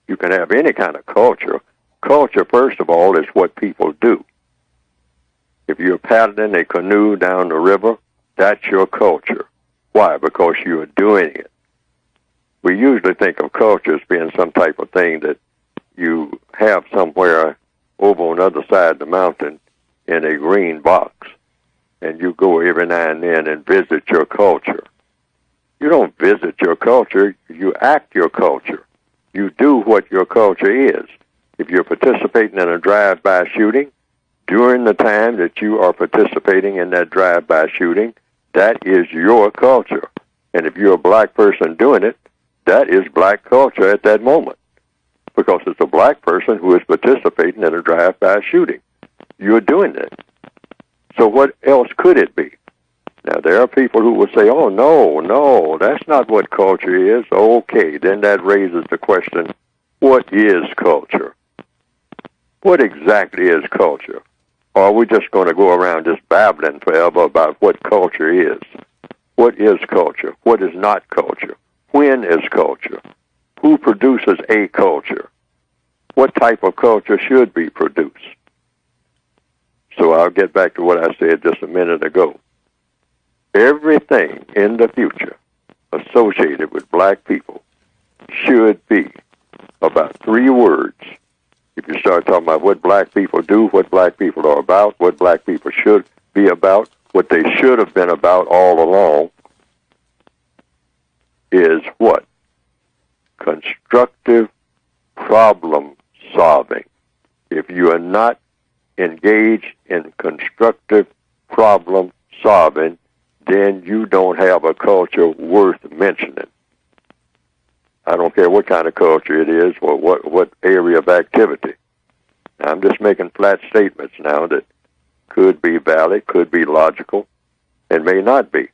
You can have any kind of culture. Culture, first of all, is what people do. If you're paddling a canoe down the river, that's your culture. Why? Because you are doing it. We usually think of culture as being some type of thing that you have somewhere over on the other side of the mountain in a green box, and you go every now and then and visit your culture. You don't visit your culture, you act your culture. You do what your culture is. If you're participating in a drive-by shooting, during the time that you are participating in that drive-by shooting, that is your culture. And if you're a black person doing it, that is black culture at that moment, because it's a black person who is participating in a drive-by shooting. You're doing it. So what else could it be? Now, there are people who will say, oh, no, that's not what culture is. Okay, then that raises the question, what is culture? What exactly is culture? Or are we just going to go around just babbling forever about what culture is? What is culture? What is not culture? When is culture? Who produces a culture? What type of culture should be produced? So I'll get back to what I said just a minute ago. Everything in the future associated with black people should be about 3 words. If you start talking about what black people do, what black people are about, what black people should be about, what they should have been about all along, is what? Constructive problem solving. If you are not engaged in constructive problem solving, then you don't have a culture worth mentioning. I don't care what kind of culture it is or what area of activity. I'm just making flat statements now that could be valid, could be logical, and may not be.